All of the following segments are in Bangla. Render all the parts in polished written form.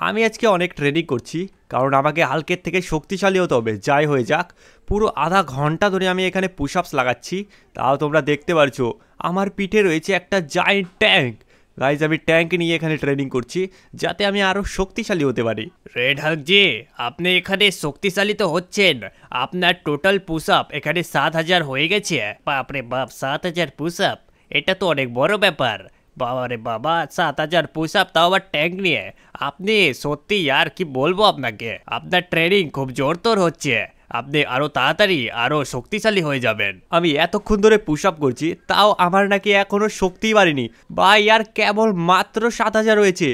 আমি আজকে অনেক ট্রেনিং করছি, কারণ আমাকে হালকের থেকে শক্তিশালী হতে হবে যাই হয়ে যাক। পুরো আধা ঘন্টা ধরে আমি এখানে পুশ আপস লাগাচ্ছি, তাও তোমরা দেখতে পারছো আমার পিঠে রয়েছে একটা জায়েন্ট ট্যাঙ্ক। গাইজ আমি ট্যাঙ্ক নিয়ে এখানে ট্রেনিং করছি যাতে আমি আরও শক্তিশালী হতে পারি। রেড হাল্ক জি, আপনি এখানে শক্তিশালী তো হচ্ছেন। আপনার টোটাল পুশ আপ এখানে 7,000 হয়ে গেছে। বাপরে বাপ, 7,000 পুশ আপ, এটা তো অনেক বড় ব্যাপার। বাবা রে বাবা, 7,000 পুশ আপ, তাও আবার ট্যাঙ্ক নিয়ে। আপনি সত্যি আর কি বলবো আপনাকে, আপনার ট্রেনিং খুব জোরতোর হচ্ছে। আপনি আরো তাড়াতাড়ি আরো শক্তিশালী হয়ে যাবেন। আমি এতক্ষণ ধরে পুশ আপ করছি, তাও আমার নাকি এখনো শক্তিই বাড়েনি ভাই। আর কেবল মাত্র 7,000 হয়েছে।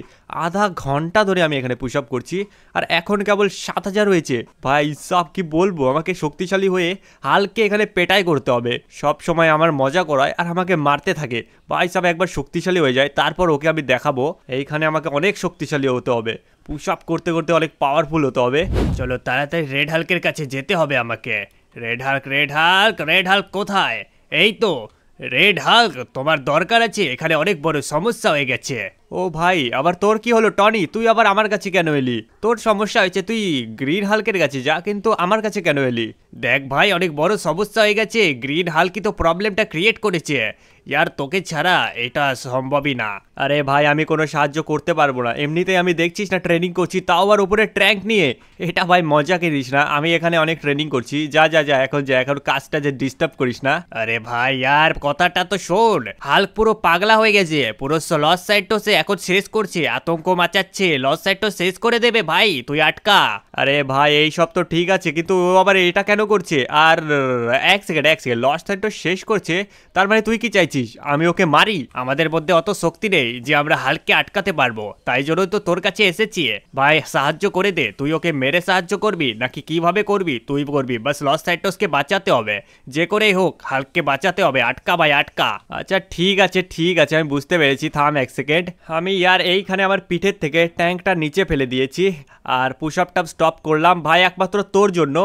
আধা ঘন্টা ধরে আমি এখানে পুশ আপ করছি আর এখন কেবল 7,000 হয়েছে। ভাই সব কি বলবো, আমাকে শক্তিশালী হয়ে হালকে এখানে পেটাই করতে হবে। সব সময় আমার মজা করায় আর আমাকে মারতে থাকে। ভাই সব একবার শক্তিশালী হয়ে যায়, তারপর ওকে আমি দেখাবো। এইখানে আমাকে অনেক শক্তিশালী হতে হবে, পুশ আপ করতে করতে অনেক পাওয়ারফুল হতে হবে। চলো তাড়াতাড়ি রেড হাল্কের কাছে যেতে হবে আমাকে। Red Hulk, red Hulk, red Hulk কোথায়? এই তো রেড হাল্ক, তোমার দরকার আছে, এখানে অনেক বড় সমস্যা হয়ে গেছে। ও ভাই, আবার তোর কি হলো টনি? তুই আবার আমার কাছে কেন এলি? তোর সমস্যা হয়েছে, তুই গ্রিন হাল্কের কাছে যা, কিন্তু আমার কাছে কেন এলি? দেখ ভাই, অনেক বড় সমস্যা হয়ে গেছে। গ্রিন হাল্কই তো প্রবলেমটা ক্রিয়েট করেছে। ইয়ার তোকে ছাড়া এটা সম্ভবই না। আরে ভাই, আমি কোনো সাহায্য করতে পারবো না। এমনিতেই আমি দেখছিস না ট্রেনিং করছি, তাও আবার উপরে ট্র্যাঙ্ক নিয়ে। এটা ভাই মজা করিস না, আমি এখানে অনেক ট্রেনিং করছি। যা যা যা, এখন যা, এখন কাজটা যে ডিস্টার্ব করিস না। আরে ভাই ইয়ার কথাটা তো শোন। হাল্ক পুরো পাগলা হয়ে গেছে, পুরো লস সাইডটা এখন শেষ করছে, আতঙ্ক মাচাচ্ছে। লস সাইডটা শেষ করে দেবে ভাই, তুই আটকা। আরে ভাই এই সব তো ঠিক আছে, কিন্তু ও আবার এটা কেন করছে? আর এক সেকেন্ড, লস সাইডটা শেষ করছে, তার মানে তুই কি চাইছিস আমি ওকে মারি? আমাদের মধ্যে অত শক্তি নেই যে আমরা হাল্ককে আটকাতে পারবো, তাই জন্য তো তোর কাছে এসেছি। ভাই সাহায্য করে দে, তুই ওকে মেরে সাহায্য করবি নাকি কিভাবে করবি তুই করবি, বাস লস সাইটসকে বাঁচাতে হবে। যে করেই হোক হাল্ককে বাঁচাতে হবে। আটকা ভাই আটকা। আচ্ছা ঠিক আছে ঠিক আছে, আমি বুঝতে পেরেছি। থাম এক সেকেন্ড, আমি ইয়ার এইখানে আমার পিঠের থেকে ট্যাঙ্কটা নিচে ফেলে দিয়েছি আর পুশ আপটা স্টপ করলাম ভাই একমাত্র তোর জন্য।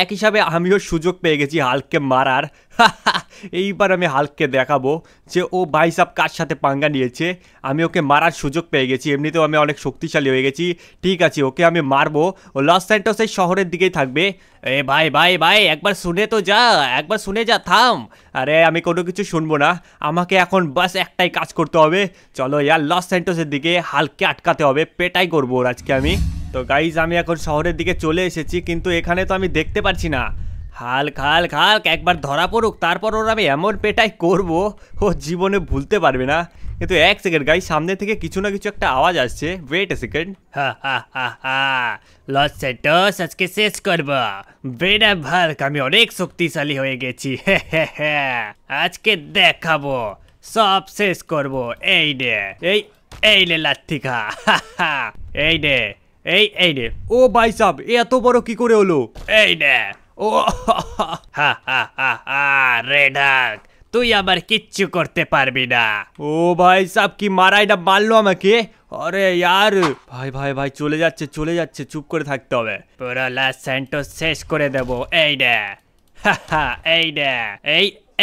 এক হিসাবে আমিও সুযোগ পেয়ে গেছি হাল্ককে মারার। এইবার আমি হাল্ককে দেখাবো যে ও ভাই সাব কার সাথে পাঙ্গা নিয়েছে। আমি ওকে মারার সুযোগ পেয়ে গেছি, এমনিতেও আমি অনেক শক্তিশালী হয়ে গেছি। ঠিক আছে, ওকে আমি মারবো। ও লস স্যান্টোসের শহরের দিকেই থাকবে। এ ভাই ভাই ভাই, একবার শুনে তো যা, একবার শুনে যা, থাম। আরে আমি কোনো কিছু শুনবো না, আমাকে এখন বাস একটাই কাজ করতে হবে। চলো ইয়ার লস স্যান্টোসের দিকে হাল্ককে আটকাতে হবে, পেটাই করবো ওর আজকে আমি। তো গাইজ আমি এখন শহরের দিকে চলে এসেছি, কিন্তু এখানে তো আমি দেখতে পাচ্ছি না হাল্ক। হাল্ক হাল্ক একবার ধরা পড়ুক, তারপর ওর আমি এমন পেটাই করবো ও জীবনে ভুলতে পারবে না। কিন্তু এক সেকেন্ড গাইজ, সামনে থেকে কিছু না কিছু একটা আওয়াজ আসছে। Wait a second. Ha Ha Ha Ha, loss Santos আজকে শেষ করবো। বেনাম হাল্ক, আমি অনেক শক্তিশালী হয়ে গেছি। আজকে দেখাবো, সব শেষ করবো। এই নে, এই নে লাঠি খা। এই নে, এই নে। ও ভাই সাব, এত বড় কি করে হলো? এই নে। ও হা হা হা হা, রেড হাল্ক তুই আবার কিচ্ছু করতে পারবি না। ও ভাই সাব, কি মারাই না মারলো আমাকে। আরে ইয়ার ভাই ভাই ভাই, চলে যাচ্ছে চলে যাচ্ছে, চুপ করে থাকতে হবে। পুরো লস স্যান্টোস শেষ করে দেবো। এই নে, হা হা, এই নে,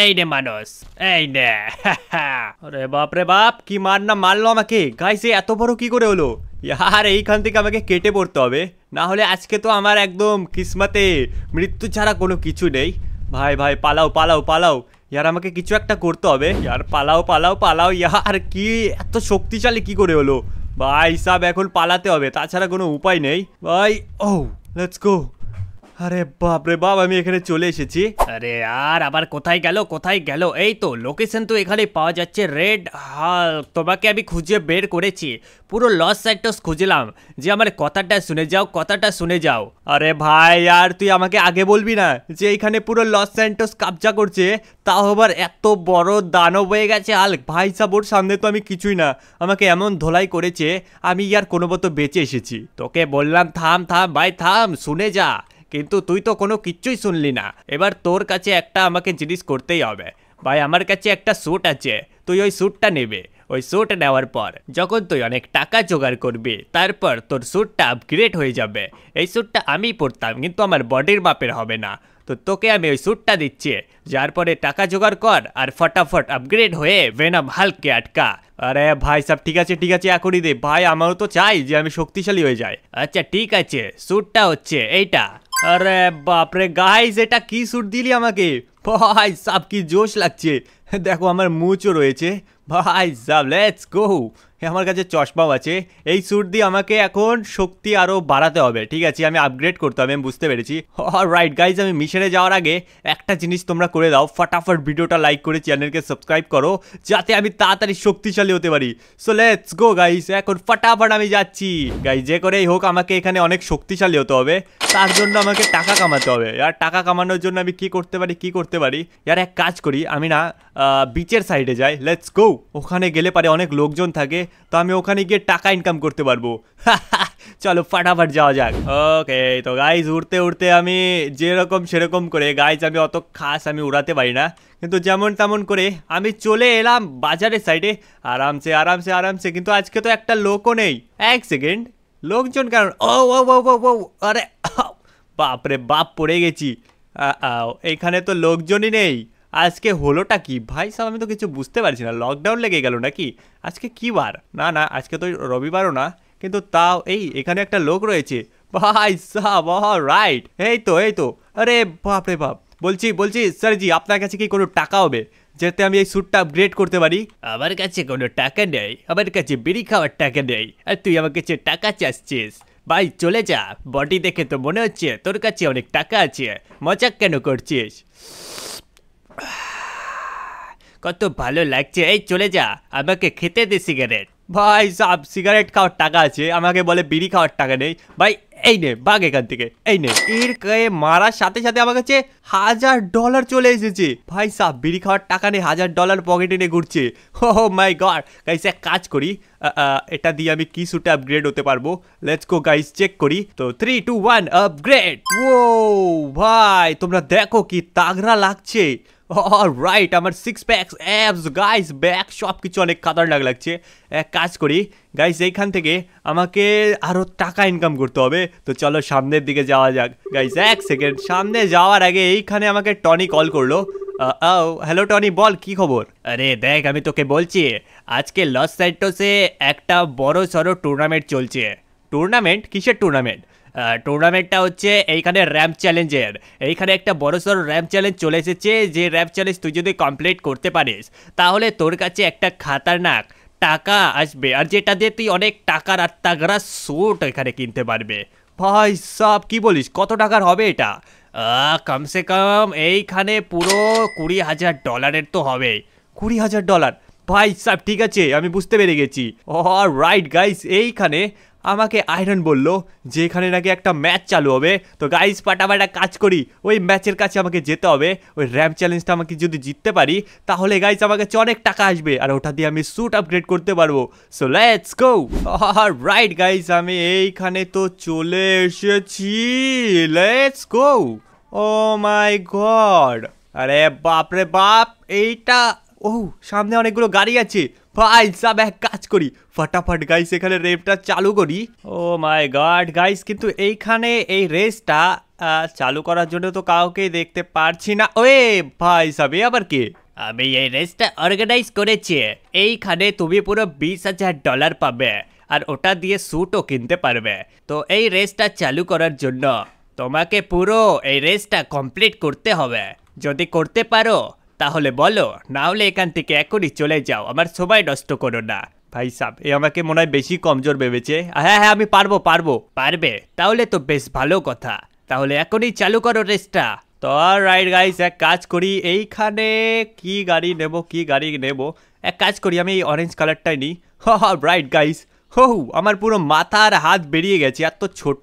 এই নে মানুষ, এই নে। আরে বাপ রে বাপ, কি মার না মারলো আমাকে। গাইস এত বড় কি করে হলো? ইয়ার এইখান থেকে আমাকে কেটে পড়তে হবে, না হলে আজকে তো আমার একদম কিসমতে মৃত্যু ছাড়া কোনো কিছু নেই। ভাই ভাই পালাও পালাও পালাও, ইয়ার আমাকে কিছু একটা করতে হবে। ইয়ার পালাও পালাও পালাও। ইয়ার কি এত শক্তিশালী কি করে হলো ভাই সাব? এখন পালাতে হবে, তাছাড়া কোনো উপায় নেই ভাই। ও লেটস গো। আরে বাপ রে বাপ, আমি এখানে চলে এসেছি। আরে আর আবার কোথায় গেল কোথায় গেল? এই তো লোকেশন তো এখানে পাওয়া যাচ্ছে। রেড হাল্ক, তোমাকে আমি খুঁজে বের করেছি, পুরো লস স্যান্টোস খুঁজলাম। যে আমার কথাটা শুনে যাও, কথাটা শুনে যাও। আরে ভাই আর তুই আমাকে আগে বলবি না যে এখানে পুরো লস স্যান্টোস কবজা করছে, তাও আবার এত বড় দানব হয়ে গেছে হাল্ক। ভাই সাব ওর সামনে তো আমি কিছুই না, আমাকে এমন ধোলাই করেছে, আমি ইয়ার কোনো মতো বেঁচে এসেছি। তোকে বললাম থাম থাম ভাই থাম, শুনে যা, কিন্তু তুই তো কোনো কিচ্ছুই শুনলি না। এবার তোর কাছে একটা আমাকে জিনিস করতেই হবে ভাই। আমার কাছে একটা স্যুট আছে, তুই ওই স্যুটটা নেবে। ওই স্যুট নেওয়ার পর যখন তুই অনেক টাকা জোগাড় করবি, তারপর তোর স্যুটটা আপগ্রেড হয়ে যাবে। এই স্যুটটা আমি পরতাম, কিন্তু আমার বডির মাপের হবে না। তো তোকে আমি ওই স্যুটটা দিচ্ছি, যার পরে টাকা জোগাড় কর আর ফটাফট আপগ্রেড হয়ে ভেনম হাল্ককে আটকা। আরে ভাই সাব ঠিক আছে এখনই দে ভাই, আমারও তো চাই যে আমি শক্তিশালী হয়ে যাই। আচ্ছা ঠিক আছে, স্যুটটা হচ্ছে এইটা। আরে বাপরে গাইস, এটা কি স্যুট দিলি আমাকে ভাই সাব, কি জোশ লাগছে। দেখো আমার মুচও রয়েছে ভাই সাব, লেটস গো। আমার কাছে চশমাও আছে। এই স্যুট দিয়ে আমাকে এখন শক্তি আরো বাড়াতে হবে, ঠিক আছে, আমি আপগ্রেড করতে হবে, আমি বুঝতে পেরেছি। অলরাইট গাইজ, আমি মিশনে যাওয়ার আগে একটা জিনিস তোমরা করে দাও, ফটাফট ভিডিওটা লাইক করে চ্যানেলকে সাবস্ক্রাইব করো, যাতে আমি তাড়াতাড়ি শক্তিশালী হতে পারি। সো লেটস গো গাইজ, এখন ফটাফট আমি যাচ্ছি। গাইজ যে করেই হোক আমাকে এখানে অনেক শক্তিশালী হতে হবে, তার জন্য আমাকে টাকা কামাতে হবে। আর টাকা কামানোর জন্য আমি কি করতে পারি ইয়ার, এক কাজ করি, আমি না বিচের সাইডে যাই। Let's go. ওখানে গেলে পারে অনেক লোকজন থাকে, তো আমি ওখানে গিয়ে টাকা ইনকাম করতে পারবো। চলো ফটাফট যাওয়া যাক। ওকে, তো গাইজ উড়তে উড়তে আমি যেরকম সেরকম করে, গাইজ আমি অত খাস আমি উড়াতে পারি না, কিন্তু যেমন তেমন করে আমি চলে এলাম বাজারের সাইডে আরামসে আরামসে আরামসে। কিন্তু আজকে তো একটা লোকও নেই। এক সেকেন্ড, লোকজন কারণ ও ও ও ও ও, আরে বাপরে বাপ, পড়ে গেছি। এইখানে তো লোকজনই নেই। আজকে হলোটা কি ভাই সাহেব, আমি তো কিছু বুঝতে পারছি না। লকডাউন লেগে গেল নাকি? আজকে কি বার? না না, আজকে তো রবিবারও না, কিন্তু তাও এখানে একটা লোক রয়েছে ভাই সাহেব। রাইট, এই তো আরে বাপরে বাপ। বলছি স্যার জি, আপনার কাছে কি কোনো টাকা হবে যাতে আমি এই স্যুটটা আপগ্রেড করতে পারি? আমার কাছে কোনো টাকা নেই, আমার কাছে বিড়ি খাওয়ার টাকা নেই, আর তুই আমার কাছে টাকা চাচ্ছিস? ভাই চলে যা, বডি দেখে তো মনে হচ্ছে তোর কাছে অনেক টাকা আছে, মজাক কেন করছিস? কত ভালো লাগছে, এই চলে যা, আমাকে খেতে দে সিগারেট। ভাই সাহেব সিগারেট খাওয়ার টাকা আছে, আমাকে বলে বিড়ি খাওয়ার টাকা নেই। ভাই এই নে, ভাগ এখান থেকে, এই নে। এর গায়ে মারার সাথে সাথে আমার কাছে $1000 চলে এসেছে। ভাই সাহেব বিড়ি খাওয়ার টাকা নেই, $1000 পকেটে নিয়ে ঘুরছে। ও মাই গড। গাইস এক কাজ করি, এটা দিয়ে আমি কি স্যুটে আপগ্রেড হতে পারবো। লেটস গো গাইস, চেক করি। তো 3, 2, 1 আপগ্রেড। ও ভাই তোমরা দেখো কি তাগড়া লাগছে। রাইট, আমার 6 প্যাকস অ্যাবস গাইস, ব্যাক সব কিছু অনেক খাতারনাক লাগছে। এক কাজ করি গাইস, এইখান থেকে আমাকে আরো টাকা ইনকাম করতে হবে। তো চলো সামনের দিকে যাওয়া যাক। গাইস এক সেকেন্ড, সামনে যাওয়ার আগে এইখানে আমাকে টনি কল করলো। হ্যালো টনি, বল কি খবর? আরে দেখ, আমি তোকে বলছি, আজকে লস সাইটোসে একটা বড় সড়ো টুর্নামেন্ট চলছে। টুর্নামেন্ট? কিসের টুর্নামেন্ট? টুর্নামেন্টটা হচ্ছে এইখানে র্যাম্প চ্যালেঞ্জের। এইখানে একটা বড় সড়ো র্যাম্প চ্যালেঞ্জ চলে এসেছে, যে র্যাম্প চ্যালেঞ্জ তুই যদি কমপ্লিট করতে পারিস তাহলে তোর কাছে একটা খাতারনাক টাকা আসবে, আর যেটা দিয়ে তুই অনেক টাকার আর তাগড়া স্যুট এখানে কিনতে পারবে। ভাই সাব কি বলিস, কত টাকার হবে এটা? কমসে কম এইখানে পুরো $20,000 তো হবে। $20,000? ভাই সাব ঠিক আছে, আমি বুঝতে পেরে গেছি। রাইট গাইস, এইখানে আমাকে আয়রন বললো যে এখানে নাকি একটা ম্যাচ চালু হবে। তো গাইস পাটাপাটা কাজ করি, ওই ম্যাচের কাছে আমাকে যেতে হবে। ওই র্যাম্প চ্যালেঞ্জটা আমাকে যদি জিততে পারি তাহলে গাইস আমার কাছে অনেক টাকা আসবে, আর ওটা দিয়ে আমি স্যুট আপগ্রেড করতে পারবো। So let's go. Right guys, আমি এইখানে তো চলে এসেছি। Let's go. O my god, আরে বাপরে বাপ, এইটা সামনে অনেকগুলো গাড়ি আছে। ভাই সাব এক কাজ করি, ফটাফট গাইস এখানে রেসটা চালু করি। ও মাই গড গাইস, কিন্তু এইখানে এই রেসটা চালু করার জন্য তো কাউকে দেখতে পারছি না। ওয়ে ভাই সাব, আবার কে? আমি এই রেসটা অর্গানাইজ করেছি। এইখানে তুমি পুরো $20,000 পাবে, আর ওটা দিয়ে স্যুটও কিনতে পারবে। তো এই রেসটা চালু করার জন্য তোমাকে পুরো এই রেসটা কমপ্লিট করতে হবে। যদি করতে পারো তাহলে বলো, না হলে এখান থেকে এখনই চলে যাও, আমার সময় নষ্ট করো না। ভাই সাব এ আমাকে মনে হয় বেশি কমজোর ভেবেছে। হ্যাঁ আমি পারবো। পারবে? তাহলে তো বেশ ভালো কথা, তাহলে এখনই চালু করো রেসটা। তো রাইট গাইস, এক কাজ করি, এইখানে কি গাড়ি নেব? এক কাজ করি, আমি এই অরেঞ্জ কালারটাই নিই। রাইট গাইস, আমার পুরো মাথা আর হাত বেরিয়ে গেছে, এত ছোট।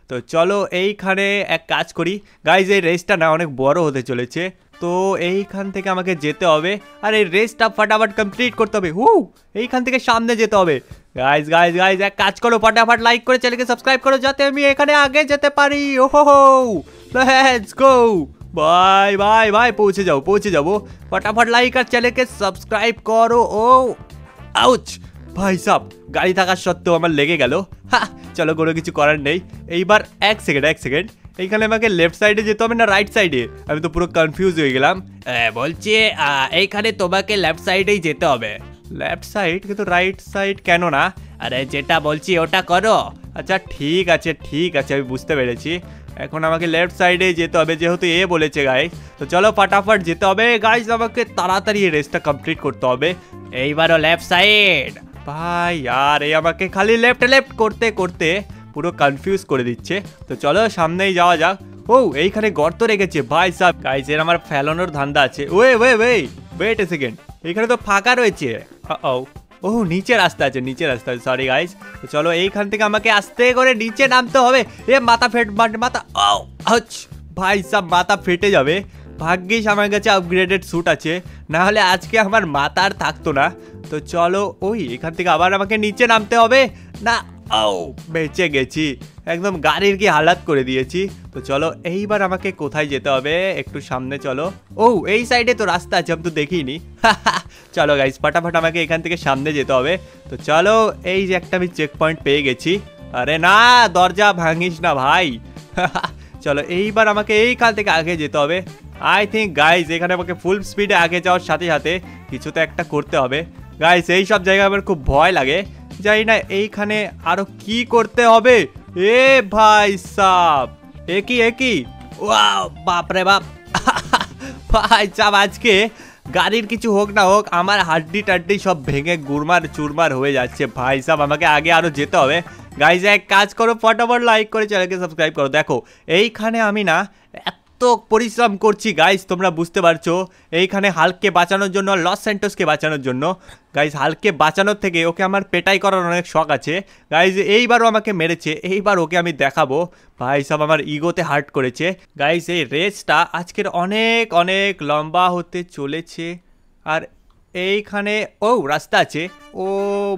তো চলো এইখানে এক কাজ করি গাইস, এই রেসটা না অনেক বড় হতে চলেছে, তো এইখান থেকে আমাকে যেতে হবে, আর এই রেসটা ফটাফট কমপ্লিট করতে হবে। এইখান থেকে সামনে যেতে হবে। গাইস এক কাজ করো, ফটাফট লাইক করে চ্যানেলকে সাবস্ক্রাইব করো, যাতে আমি এখানে আগে যেতে পারি। Let's go. বাই পৌঁছে যাবো। ফটাফট লাইক আর চ্যানেলকে সাবস্ক্রাইব করো। আউচ ভাই সাব, গাড়ি থাকার সত্ত্বেও আমার লেগে গেল। চলো কোনো কিছু করার নেই। এইবার এক সেকেন্ড, এইখানে আমাকে লেফট সাইডে যেতে হবে না রাইট সাইডে? আমি তো পুরো কনফিউজ হয়ে গেলাম। বলছি এইখানে তোমাকে লেফট সাইডেই যেতে হবে। লেফট সাইড কিন্তু রাইট সাইড কেন না? আরে যেটা বলছি ওটা করো। আচ্ছা ঠিক আছে আমি বুঝতে পেরেছি। এখন আমাকে লেফট সাইডে যেতে হবে যেহেতু এ বলেছে গাইস। তো চলো ফটাফট যেতে হবে গাইস, আমাকে তাড়াতাড়ি এই রেসটা কমপ্লিট করতে হবে। এইবারও লেফট সাইড। ভাই यार এই আমাকে খালি লেফট করতে করতে পুরো কনফিউজ করে দিচ্ছে। তো চলো সামনেই যাওয়া যাক। ও এইখানে গর্ত রেখেছে ভাই সাহেব। গাইস এর আমার ফেলানোর ধান্দা আছে। ওয়েট এ সেকেন্ড, এখানে তো ফাঁকা রয়েছে। ও নিচে রাস্তা আছে সরি গাইস। তো চলো এইখান থেকে আমাকে আস্তে করে নিচে নামতে হবে। এ মাথা ভাই সাহেব মাথা ফেটে যাবে। ভাগ্যিস আমার কাছে আপগ্রেডেড স্যুট আছে, না হলে আজকে আমার মাথা আর থাকতো না। তো চলো এখান থেকে আবার আমাকে নিচে নামতে হবে না। বেঁচে গেছি, একদম গাড়ির কি হালাত করে দিয়েছি। তো চলো এইবার আমাকে কোথায় যেতে হবে, একটু সামনে চলো। এই সাইডে তো রাস্তা আছে, আমি তো দেখিনি। চলো গাইস ফটাফট আমাকে এখান থেকে সামনে যেতে হবে। তো চলো এই যে একটা আমি চেক পয়েন্ট পেয়ে গেছি। আরে না দরজা ভাঙিস না ভাই। চলো এইবার আমাকে এইখান থেকে আগে যেতে হবে। আই থিঙ্ক গাইস এখানে আমাকে ফুল স্পিডে আগে যাওয়ার সাথে সাথে কিছু তো একটা করতে হবে। গাইস এই সব জায়গায় আমার খুব ভয় লাগে, জানি না এইখানে আরো কি করতে হবে। এ ভাই সাব একই ওয়াও বাপরে বাপ। ভাই সাব আজকে গাড়ির কিছু হোক না হোক আমার হাড্ডি টাড্ডি সব ভেঙে গুড়মার চুরমার হয়ে যাচ্ছে। ভাই সাব আমাকে আগে আরো যেতে হবে। গাইস এক কাজ করো, ফটাফট লাইক করে চ্যানেলকে সাবস্ক্রাইব করো। দেখো এইখানে আমি না এত পরিশ্রম করছি গাইস, তোমরা বুঝতে পারছো। এইখানে হাল্ককে বাঁচানোর জন্য, লস স্যান্টোসকে বাঁচানোর জন্য। গাইস হাল্ককে বাঁচানোর থেকে ওকে আমার পেটাই করার অনেক শখ আছে। গাইস এইবারও আমাকে মেরেছে, এইবার ওকে আমি দেখাবো। ভাই সব আমার ইগোতে হার্ট করেছে। গাইস এই রেসটা আজকের অনেক অনেক লম্বা হতে চলেছে। আর এইখানে রাস্তা আছে। ও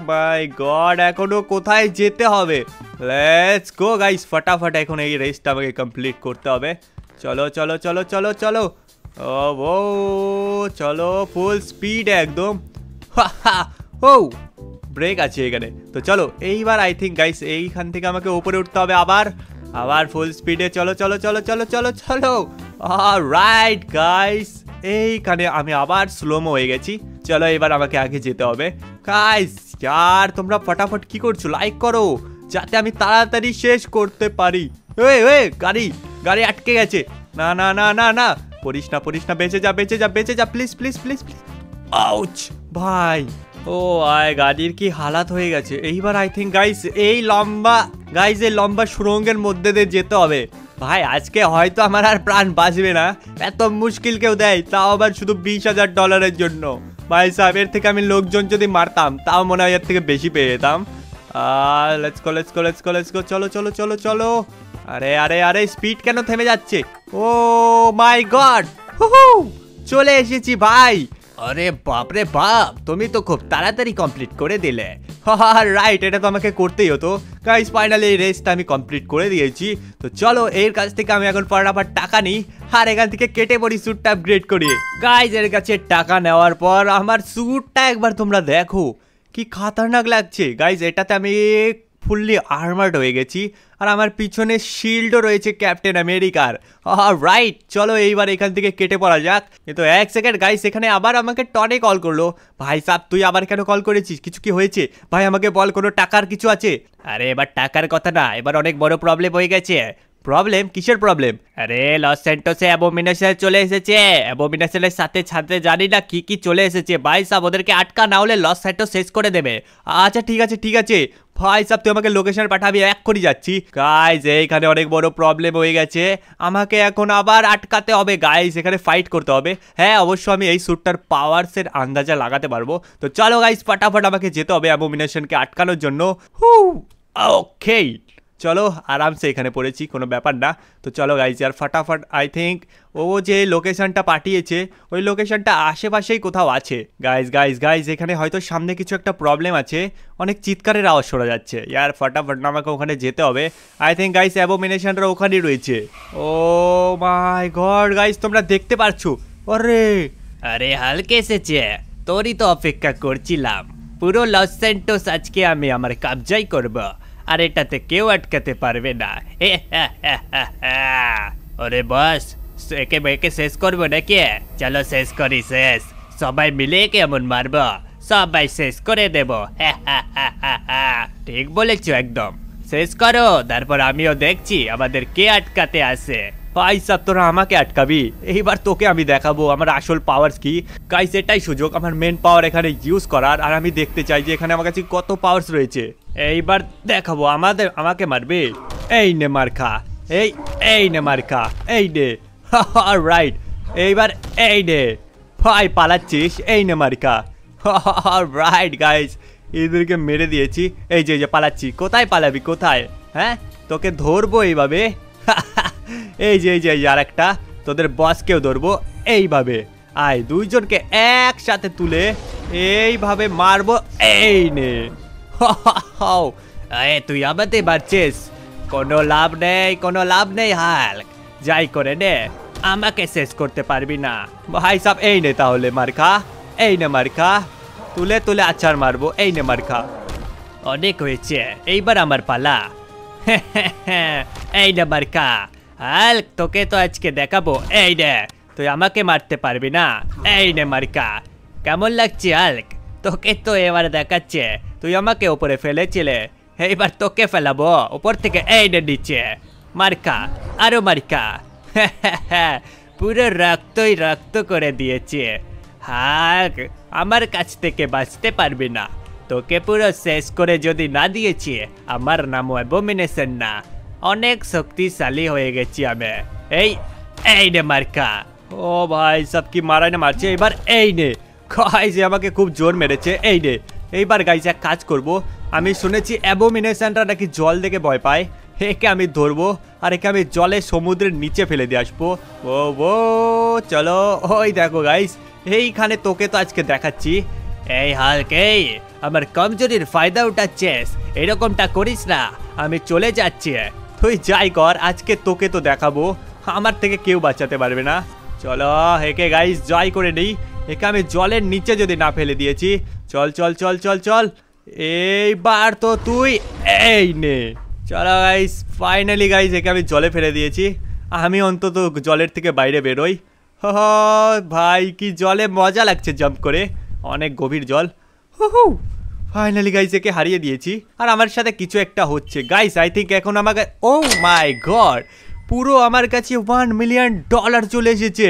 মাই গড, এখনো কোথায় যেতে হবে? লেটস গো গাইস, ফটাফট এখন এই রেসটা আমাকে কমপ্লিট করতে হবে। চলো চলো চলো চলো চলো ও চলো ফুল স্পিড একদম। ব্রেক আছে এখানে। তো চলো এইবার আই থিঙ্ক গাইস এইখান থেকে আমাকে উপরে উঠতে হবে আবার ফুল স্পিডে। চলো চলো চলো চলো চলো চলো রাইট গাইস, এইখানে আমি আবার স্লোমো হয়ে গেছি। চলো এবার আমাকে আগে যেতে হবে। গাইস यार তোমরা ফটাফট কি করছো? লাইক করো যাতে আমি তাড়াতাড়ি শেষ করতে পারি। গাড়ি আটকে গেছে। না না না না না পড়িস না, বেঁচে যা please please please please. Ouch ভাই, গাড়ির কি হালাত হয়ে গেছে। এইবার আই থিঙ্ক গাইস এই লম্বা সুড়ঙ্গের মধ্যে দিয়ে যেতে হবে। ভাই আজকে হয়তো আমার আর প্রাণ বাঁচবে না, এত মুশকিল কেউ দেয়, তাও আবার শুধু $20,000 জন্য। ভাই সাহেব এর থেকে আমি লোকজন যদি মারতাম তাও মনে হয় এর থেকে বেশি পেয়ে যেতাম। লেটস গো চলো চলো চলো চলো। আরে স্পিড কেন থেমে যাচ্ছে? ও মাই গড, চলে এসেছি ভাই। আরে বাপরে বাপ, তুমি তো খুব তাড়াতাড়ি কমপ্লিট করে দিলে। রাইট, এটা তো আমাকে করতেই হতো। গাইস ফাইনালি এই রেসটা আমি কমপ্লিট করে দিয়েছি। তো চলো এর কাছ থেকে আমি এখন ফটাফট টাকা নিই আর এখান থেকে কেটে পড়ি স্যুটটা আপগ্রেড করি। গাইস এর কাছে টাকা নেওয়ার পর আমার স্যুটটা একবার তোমরা দেখো কি খতরনাক লাগছে। গাইস এটাতে আমি ফুললি আর্মার্ড হয়ে গেছি আর আমার পিছনে শিল্ডও রয়েছে ক্যাপ্টেন আমেরিকার। রাইট, চলো এইবার এখান থেকে কেটে পড়া যাক। কিন্তু এক সেকেন্ড গাইস, এখানে আবার আমাকে টনে কল করলো। ভাই সাব তুই আবার কেন কল করেছিস? কিছু কি হয়েছে? ভাই আমাকে বল, কোনো টাকার কিছু আছে? আরে এবার টাকার কথা না, এবার অনেক বড় প্রবলেম হয়ে গেছে। প্রবলেম? কিসের প্রবলেম? আরে লস স্যান্টোসে অ্যাবোমিনেশন চলে এসেছে। অ্যাবোমিনেশনের সাথে সাথে জানি না কি চলে এসেছে। ভাই সাব ওদেরকে আটকা, না হলে লস স্যান্টোস শেষ করে দেবে। আচ্ছা ঠিক আছে ভাই সাব তুই আমাকে লোকেশন পাঠাবি, এক্ষুনি যাচ্ছি। গাইস এইখানে অনেক বড় প্রবলেম হয়ে গেছে, আমাকে এখন আবার আটকাতে হবে। গাইস এখানে ফাইট করতে হবে। হ্যাঁ অবশ্য আমি এই স্যুটটার পাওয়ারসের আন্দাজা লাগাতে পারবো। তো চলো গাইস ফটাফট আমাকে যেতে হবে অ্যাবোমিনেশনকে আটকানোর জন্য। ওকে চলো আরামসে এখানে পড়েছি, কোনো ব্যাপার না। তো চলো গাইস আর ফটাফট আই থিঙ্ক ও যে লোকেশনটা পাঠিয়েছে ওই লোকেশনটা আশেপাশেই কোথাও আছে। গাইস এখানে হয়তো সামনে কিছু একটা প্রবলেম আছে, অনেক চিৎকারের আওয়াজ শোনা যাচ্ছে। ইয়ার ফটাফট আমাকে ওখানে যেতে হবে। আই থিঙ্ক গাইস অ্যাবোমিনেশনটা ওখানেই রয়েছে। ও মাই গড গাইস তোমরা দেখতে পারছো? আরে হালকে এসেছে, তোরই তো অপেক্ষা করছিলাম। পুরো লস স্যান্টোস আজকে আমি আমার কবজাই করব। আর এটাতে কেউ আটকাতে পারবে না। আরে বাস, একে বেঁকে শেষ করবো নাকি? চলো শেষ করি, শেষ। সবাই মিলে কেমন মারবো, সবাই শেষ করে দেব। ঠিক বলেছো একদম, শেষ করো, তারপর আমিও দেখছি আমাদের কে আটকাতে আসে। ভাই সাব তোরা আমাকে আটকাবি? এইবার তোকে আমি দেখাবো আমার আসল পাওয়ার কি। গাইস এটাই সুযোগ আমার মেন পাওয়ার এখানে ইউজ করার, আর আমি দেখতে চাই যে এখানে আমার কাছে কত পাওয়ার্স রয়েছে। এইবার দেখাবো আমাকে মারবে। এই নে মার খা, এই নে মার খা, এই নে। রাইট, এইবার এই নে। ভাই পালাচ্ছিস? এই নে মার খা। রাইট গাইস, এদেরকে মেরে দিয়েছি। এই যে পালাচ্ছি। কোথায় পালাবি, কোথায়? হ্যাঁ, তোকে ধরবো এইভাবে। এই যে আর একটা, তোদের বসকেও ধরবো এইভাবে। আয়, দুইজনকে একসাথে তুলে এইভাবে মারবো। এই নে। তুই আমাদের মারছিস? কোনো লাভ নেই, কোনো লাভ নেই হাল্ক, যাই করে নে, আমাকে শেষ করতে পারবি না। ভাই সাব এই নে তাহলে মার খা, এই নে মার খা, তুলে তুলে আচার মারবো। এই নে মার খা। অনেক হয়েছে, এইবার আমার পালা। এই নে মার খা। হাল্ক, তোকে তো আজকে দেখাবো। এই নে, তুই আমাকে মারতে পারবি না। এই নে মার খা। কেমন লাগছে হাল্ক? তোকে তো এবার দেখাচ্ছে, তুই আমাকে উপরে ফেলেছিলে, এইবার তোকে ফেলাবো উপর থেকে। এই নে নিচে, মার খা, আরো মার খা। পুরো রক্তই রক্ত করে দিয়েছে। হাল্ক, আমার কাছ থেকে বাঁচতে পারবি না, তোকে পুরো শেষ করে যদি না দিয়েছি, আমার নাম অ্যাবোমিনেশন না, অনেক শক্তিশালী হয়ে গেছি আমি। এই নে মার খা। ও ভাই সব কি মারাই না মারছে। এবার এই নে। গাইস আমাকে খুব জোর মেরেছে। এই নে। এইবার গাইস এক কাজ করব, আমি শুনেছি অ্যাবোমিনেশনটা নাকি জল দেখে ভয় পায়। একে আমি ধরবো আর একে আমি জলে সমুদ্রের নিচে ফেলে দিয়ে আসবো। ও চলো, ওই দেখো গাইস, এইখানে তোকে তো আজকে দেখাচ্ছি। এই হাল্ক, এই আমার কমজোরির ফায়দা উঠাচ্ছিস, এরকমটা করিস না, আমি চলে যাচ্ছি। তুই যাই কর, আজকে তোকে তো দেখাবো, আমার থেকে কেউ বাঁচাতে পারবে না। চলো একে গাইস জয় করে নেই। একে আমি জলের নিচে যদি না ফেলে দিয়েছি, চল চল চল চল চল। এইবার তো তুই এই নে। চলো গাইস, ফাইনালি গাইস একে আমি জলে ফেলে দিয়েছি। আমি অন্তত জলের থেকে বাইরে বেরোই। ভাই কি জলে মজা লাগছে জাম্প করে, অনেক গভীর জল। ফাইনালি গাইস একে হারিয়ে দিয়েছি, আর আমার সাথে কিছু একটা হচ্ছে গাইস। আই থিঙ্ক এখন আমাকে, ও মাই গড, পুরো আমার কাছে $1 মিলিয়ন চলে এসেছে।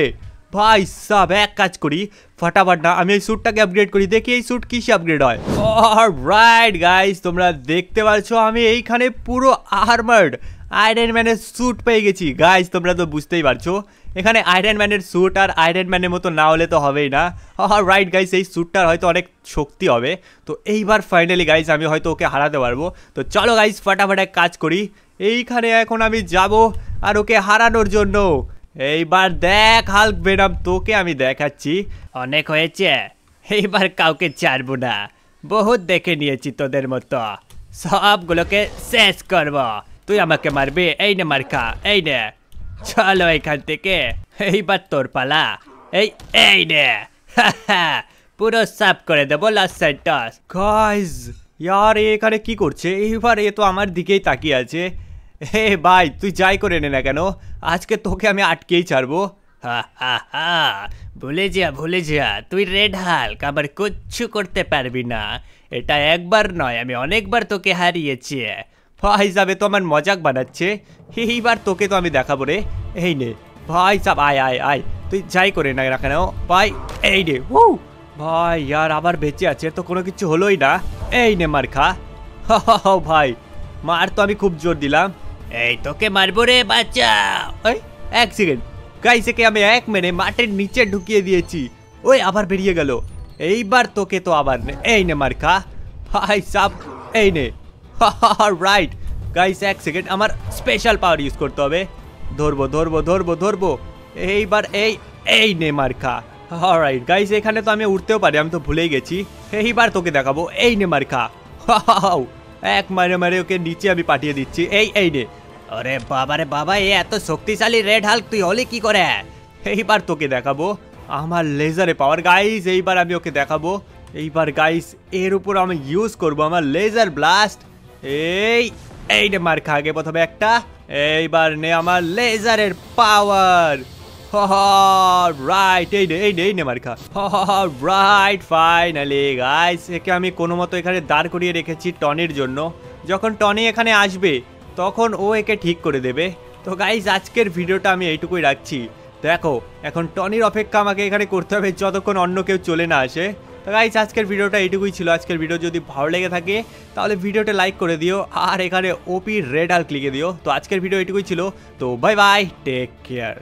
ভাই সাব এক কাজ করি, ফটাফট না আমি এই স্যুটটাকে আপগ্রেড করি, দেখি এই স্যুট কিসে আপগ্রেড হয়। অলরাইট গাইস, তোমরা দেখতে পাচ্ছ আমি এইখানে পুরো আর্মার্ড আয়রন ম্যানের স্যুট পেয়ে গেছি। গাইস তোমরা তো বুঝতেই পারছো, এখানে আয়রন ম্যানের স্যুট, আর আয়রন ম্যানের মতো না হলে তো হবেই না। রাইট গাইস, এই স্যুটটার হয়তো অনেক শক্তি হবে, তো এইবার ফাইনালি গাইস আমি হয়তো ওকে হারাতে পারবো। তো চলো গাইস ফটাফট এক কাজ করি, এইখানে এখন আমি যাব আর ওকে হারানোর জন্য। এইবার দেখ হাল্ক ভেনম, তোকে আমি দেখাচ্ছি। অনেক হয়েছে, এইবার কাউকে ছাড়বো না, বহুত দেখে নিয়েছি তোদের মতো, সবগুলোকে শেষ করব। তুই আমাকে মারবি? এই নে মার খা, এই নে, চলো এখান থেকে, এইবার তোর পালা। এই নে, পুরো সাফ করে দেবো লাস্ট সেন্টাস। গাইস ইয়ার এখানে কি করছে? এইবার এ তো আমার দিকেই তাকিয়ে আছে। হে ভাই তুই যাই করে নে না কেন, আজকে তোকে আমি আটকেই ছাড়বো। ভুলে যা, তুই রেড হাল্ক, আবার কিচ্ছু করতে পারবি না। এটা একবার নয়, আমি অনেকবার তোকে হারিয়েছি। ভাই সাবে তো আমার মজাক বানাচ্ছে, এইবার তোকে তো আমি দেখাবো রে। এই নে ভাই সাব, আয় আয় আয়, তুই যাই করে না কেন ভাই। এই নে, ভাই ইয়ার আবার বেঁচে আছে, তো কোনো কিছু হলোই না। এই নে মার খা। ভাই মার তো আমি খুব জোর দিলাম। এই তোকে মারবো রে, বাচ্চা। এক সেকেন্ড গাইসেকে আমি এক মেরে মাটির নিচে ঢুকিয়ে দিয়েছি, ওই আবার বেরিয়ে গেল। এইবার তোকে তো আবার এই নে মার খা। ভাই সাব এই নে। রাইট গাইস, এক সেকেন্ড, আমার স্পেশাল পাওয়ার ইউজ করতে হবে। ধরবো ধরবো ধরবো ধরবো, এইবার এই নে মার খা। রাইট গাইস, এখানে তো আমি উঠতেও পারি, আমি তো ভুলেই গেছি। এইবার তোকে দেখাবো, এই নে মার খা। এক মারে মারে ওকে নিচে আমি পাঠিয়ে দিচ্ছি। এই নে। আরে বাবা রে বাবা, এ এত শক্তিশালী রেড হাল্ক, তুই হলি কি করে? এইবার তোকে দেখাবো আমার লেজারে পাওয়ার গাইস। এইবার আমি ওকে দেখাবো। এইবার গাইস এর উপর আমি ইউজ করব আমার লেজার ব্লাস্ট। এই নে মার খা আগে প্রথমে একটা, এইবার নে আমার লেজারের পাওয়ার। রাইট, এই নে মার খা। রাইট, ফাইনালি গাইস, একে আমি কোনো মতো এখানে দাঁড় করিয়ে রেখেছি টনির জন্য। যখন টনি এখানে আসবে তখন ও একে ঠিক করে দেবে। তো গাইস আজকের ভিডিওটা আমি এইটুকুই রাখছি। দেখো এখন টনির অপেক্ষা আমাকে এখানে করতে হবে যতক্ষণ অন্য কেউ চলে না আসে। তো গাইস আজকের ভিডিওটা এইটুকুই ছিল। আজকের ভিডিও যদি ভালো লেগে থাকে তাহলে ভিডিওটা লাইক করে দিও, আর এখানে ওপি রেড হাল্ক লিখে দিও। তো আজকের ভিডিও এইটুকুই ছিল। তো বাই বাই, টেক কেয়ার।